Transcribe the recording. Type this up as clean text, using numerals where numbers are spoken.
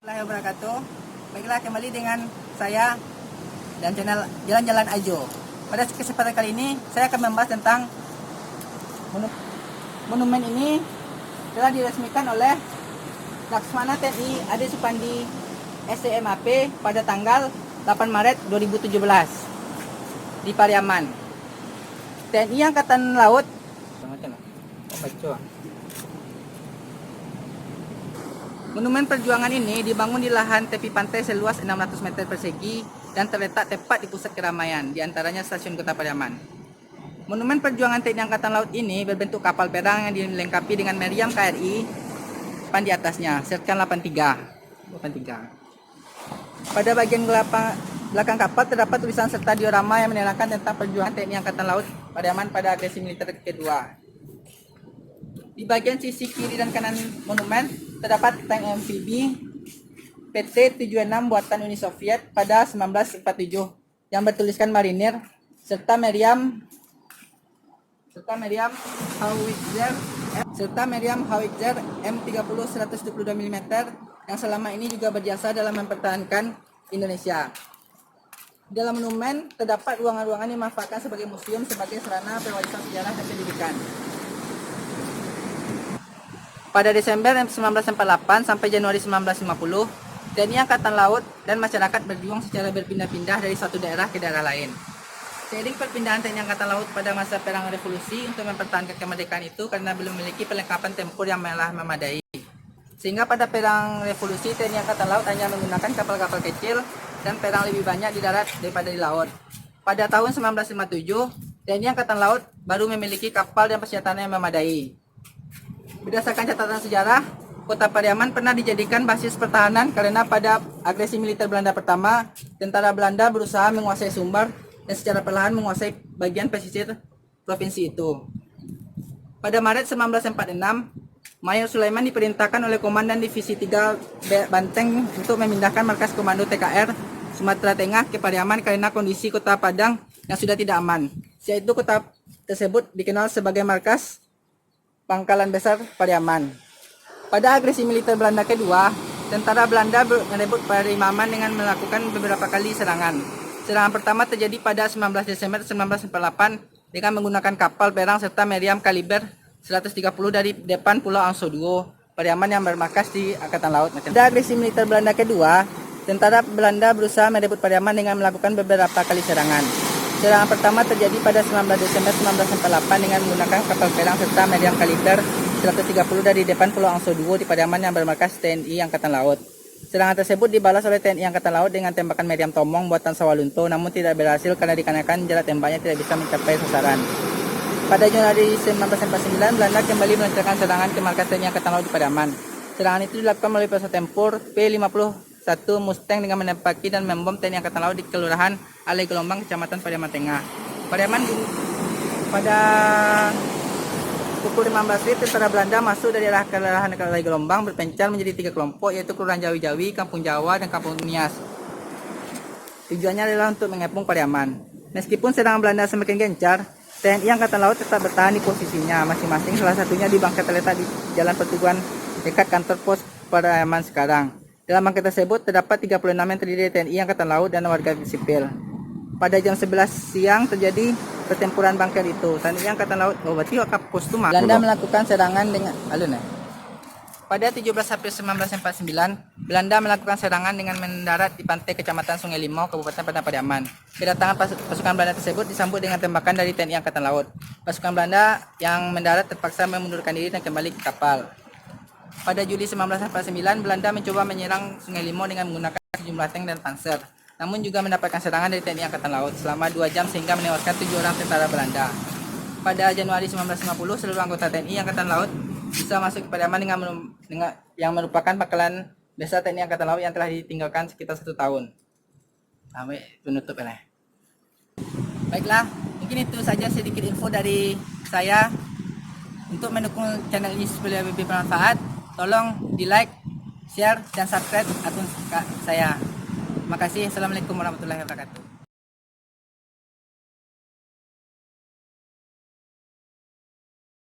Warahmatullahi wabarakatuh. Baiklah, kembali dengan saya dan channel Jalan-Jalan Ajo. Pada kesempatan kali ini saya akan membahas tentang monumen ini telah diresmikan oleh Laksamana TNI Ade Supandi SCMAP pada tanggal 8 Maret 2017 di Pariaman. TNI Angkatan Laut Monumen perjuangan ini dibangun di lahan tepi pantai seluas 600 meter persegi dan terletak tepat di pusat keramaian, diantaranya stasiun Kota Pariaman. Monumen perjuangan TNI Angkatan Laut ini berbentuk kapal perang yang dilengkapi dengan meriam KRI depan di atasnya, serta 83. Pada bagian belakang kapal terdapat tulisan serta diorama yang menerangkan tentang perjuangan TNI Angkatan Laut Pariaman pada agresi militer kedua. Di bagian sisi kiri dan kanan monumen terdapat tank amfibi PT-76 buatan Uni Soviet pada 1947 yang bertuliskan marinir serta meriam howitzer M30 122 mm yang selama ini juga berjasa dalam mempertahankan Indonesia. Dalam monumen terdapat ruangan-ruangan yang dimanfaatkan sebagai museum sebagai sarana pewarisan sejarah dan pendidikan. Pada Desember 1948 sampai Januari 1950, TNI Angkatan Laut dan masyarakat berjuang secara berpindah-pindah dari satu daerah ke daerah lain. Seiring perpindahan TNI Angkatan Laut pada masa Perang Revolusi untuk mempertahankan kemerdekaan itu karena belum memiliki perlengkapan tempur yang memadai. Sehingga pada Perang Revolusi TNI Angkatan Laut hanya menggunakan kapal-kapal kecil dan perang lebih banyak di darat daripada di laut. Pada tahun 1957, TNI Angkatan Laut baru memiliki kapal dan persenjataan yang memadai. Berdasarkan catatan sejarah, Kota Pariaman pernah dijadikan basis pertahanan karena pada agresi militer Belanda pertama, tentara Belanda berusaha menguasai Sumbar dan secara perlahan menguasai bagian pesisir provinsi itu. Pada Maret 1946, Mayor Sulaiman diperintahkan oleh Komandan Divisi 3 Banteng untuk memindahkan markas Komando TKR Sumatera Tengah ke Pariaman karena kondisi Kota Padang yang sudah tidak aman. Yaitu kota tersebut dikenal sebagai markas Pangkalan Besar Pariaman. Pada agresi militer Belanda kedua, tentara Belanda merebut Pariaman dengan melakukan beberapa kali serangan. Serangan pertama terjadi pada 19 Desember 1948 dengan menggunakan kapal perang serta meriam kaliber 130 dari depan Pulau Angso-Duo, Pariaman yang bermarkas di Angkatan Laut. Pada agresi militer Belanda kedua, tentara Belanda berusaha merebut Pariaman dengan melakukan beberapa kali serangan. Serangan pertama terjadi pada 19 Desember 1948 dengan menggunakan kapal perang serta meriam kaliber 130 dari depan Pulau Angso-Duo di Pariaman yang bermarkas TNI Angkatan Laut. Serangan tersebut dibalas oleh TNI Angkatan Laut dengan tembakan meriam tomong buatan Sawalunto, namun tidak berhasil karena dikarenakan jarak tembaknya tidak bisa mencapai sasaran. Pada Januari 1949, Belanda kembali melancarkan serangan ke markas TNI Angkatan Laut di Pariaman. Serangan itu dilakukan melalui pesawat tempur P-51 Mustang dengan menembaki dan membom TNI Angkatan Laut di Kelurahan Ale Gelombang, Kecamatan Pariaman Tengah. Pariaman pada pukul 15 tentara Belanda masuk dari arah Kelurahan Ale Gelombang berpencar menjadi 3 kelompok, yaitu Kelurahan Jawi-Jawi, Kampung Jawa, dan Kampung Nias. Tujuannya adalah untuk mengepung Pariaman. Meskipun serangan Belanda semakin gencar, TNI Angkatan Laut tetap bertahan di posisinya masing-masing, salah satunya di bangkai terletak di Jalan Pertuguan dekat kantor pos Pariaman sekarang. Dalam bangkai tersebut terdapat 36 yang terdiri dari TNI Angkatan Laut dan warga sipil. Pada jam 11 siang terjadi pertempuran bangkai itu. TNI Angkatan Laut, berarti pos itu Belanda melakukan serangan dengan Pada 17 April 1949, Belanda melakukan serangan dengan mendarat di pantai Kecamatan Sungai Limau, Kabupaten Padang Pariaman. Kedatangan pasukan Belanda tersebut disambut dengan tembakan dari TNI Angkatan Laut. Pasukan Belanda yang mendarat terpaksa memundurkan diri dan kembali ke kapal. Pada Juli 1949, Belanda mencoba menyerang Sungai Limau dengan menggunakan sejumlah tank dan panser, namun juga mendapatkan serangan dari TNI Angkatan Laut selama 2 jam sehingga menewaskan 7 orang tentara Belanda. Pada Januari 1950, seluruh anggota TNI Angkatan Laut bisa masuk ke Pariaman dengan yang merupakan pangkalan besar TNI Angkatan Laut yang telah ditinggalkan sekitar 1 tahun. Sampai penutup ya. Baiklah, mungkin itu saja sedikit info dari saya. Untuk mendukung channel ini supaya lebih bermanfaat, tolong di like, share, dan subscribe akun saya. Terima kasih. Assalamualaikum warahmatullahi wabarakatuh.